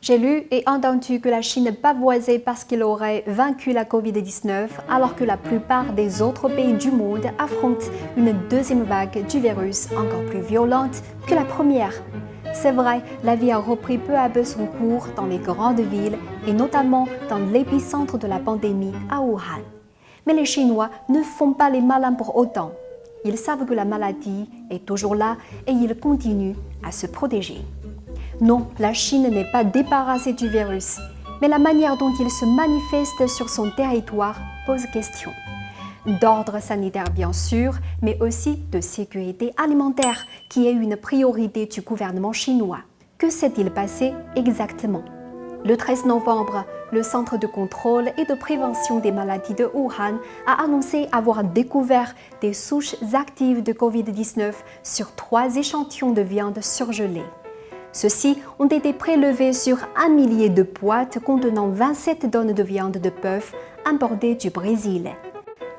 J'ai lu et entendu que la Chine pavoisait parce qu'elle aurait vaincu la Covid-19 alors que la plupart des autres pays du monde affrontent une deuxième vague du virus encore plus violente que la première. C'est vrai, la vie a repris peu à peu son cours dans les grandes villes et notamment dans l'épicentre de la pandémie à Wuhan. Mais les Chinois ne font pas les malins pour autant. Ils savent que la maladie est toujours là et ils continuent à se protéger. Non, la Chine n'est pas débarrassée du virus, mais la manière dont il se manifeste sur son territoire pose question. D'ordre sanitaire bien sûr, mais aussi de sécurité alimentaire, qui est une priorité du gouvernement chinois. Que s'est-il passé exactement ? Le 13 novembre, le Centre de contrôle et de prévention des maladies de Wuhan a annoncé avoir découvert des souches actives de Covid-19 sur 3 échantillons de viande surgelée. Ceux-ci ont été prélevés sur 1 millier de boîtes contenant 27 tonnes de viande de bœuf importée du Brésil.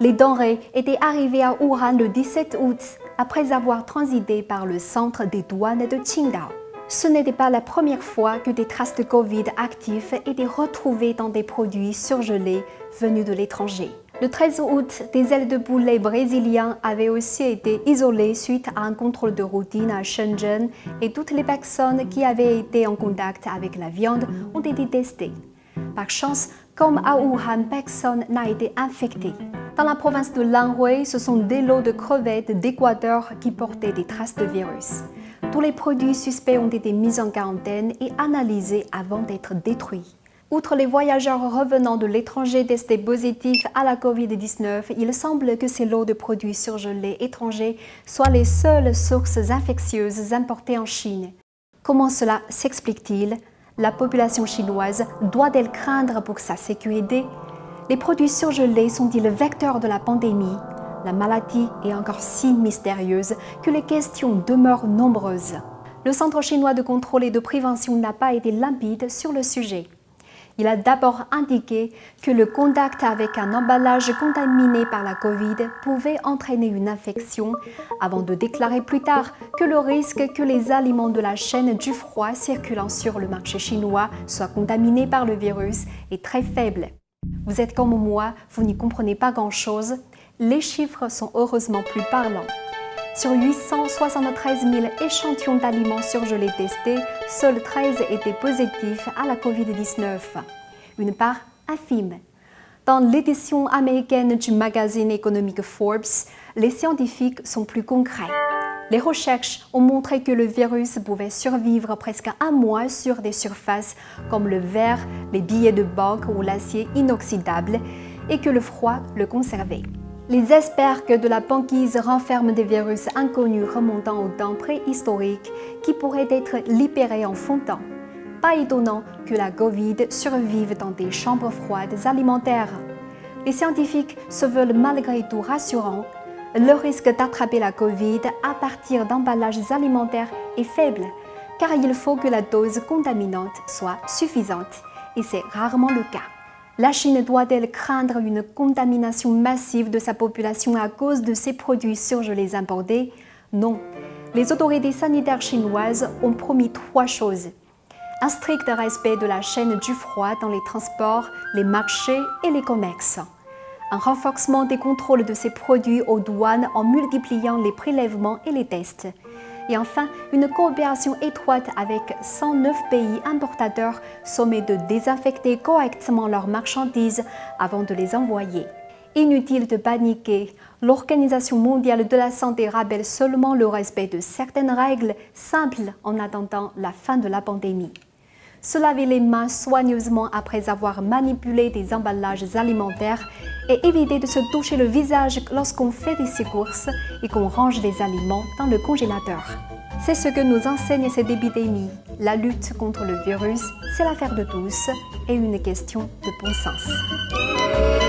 Les denrées étaient arrivées à Wuhan le 17 août, après avoir transité par le centre des douanes de Qingdao. Ce n'était pas la première fois que des traces de Covid actifs étaient retrouvées dans des produits surgelés venus de l'étranger. Le 13 août, des ailes de poulet brésiliens avaient aussi été isolées suite à un contrôle de routine à Shenzhen et toutes les personnes qui avaient été en contact avec la viande ont été testées. Par chance, comme à Wuhan, personne n'a été infecté. Dans la province de Lanhui, ce sont des lots de crevettes d'Équateur qui portaient des traces de virus. Tous les produits suspects ont été mis en quarantaine et analysés avant d'être détruits. Outre les voyageurs revenant de l'étranger testés positifs à la Covid-19, il semble que ces lots de produits surgelés étrangers soient les seules sources infectieuses importées en Chine. Comment cela s'explique-t-il ? La population chinoise doit-elle craindre pour sa sécurité ? Les produits surgelés sont-ils vecteurs de la pandémie ? La maladie est encore si mystérieuse que les questions demeurent nombreuses. Le Centre chinois de contrôle et de prévention n'a pas été limpide sur le sujet. Il a d'abord indiqué que le contact avec un emballage contaminé par la Covid pouvait entraîner une infection, avant de déclarer plus tard que le risque que les aliments de la chaîne du froid circulant sur le marché chinois soient contaminés par le virus est très faible. Vous êtes comme moi, vous n'y comprenez pas grand-chose. Les chiffres sont heureusement plus parlants. Sur 873 000 échantillons d'aliments surgelés testés, seuls 13 étaient positifs à la Covid-19. Une part infime. Dans l'édition américaine du magazine économique Forbes, les scientifiques sont plus concrets. Les recherches ont montré que le virus pouvait survivre presque 1 mois sur des surfaces comme le verre, les billets de banque ou l'acier inoxydable et que le froid le conservait. Les icebergs de la banquise renferment des virus inconnus remontant au temps préhistorique qui pourraient être libérés en fondant. Pas étonnant que la Covid survive dans des chambres froides alimentaires. Les scientifiques se veulent malgré tout rassurants. Le risque d'attraper la Covid à partir d'emballages alimentaires est faible, car il faut que la dose contaminante soit suffisante, et c'est rarement le cas. La Chine doit-elle craindre une contamination massive de sa population à cause de ces produits surgelés importés ? Non. Les autorités sanitaires chinoises ont promis 3 choses. Un strict respect de la chaîne du froid dans les transports, les marchés et les commerces. Un renforcement des contrôles de ces produits aux douanes en multipliant les prélèvements et les tests. Et enfin, une coopération étroite avec 109 pays importateurs sommés de désinfecter correctement leurs marchandises avant de les envoyer. Inutile de paniquer, l'Organisation mondiale de la santé rappelle seulement le respect de certaines règles simples en attendant la fin de la pandémie. Se laver les mains soigneusement après avoir manipulé des emballages alimentaires et éviter de se toucher le visage lorsqu'on fait ses courses et qu'on range les aliments dans le congélateur. C'est ce que nous enseigne cette épidémie. La lutte contre le virus, c'est l'affaire de tous et une question de bon sens.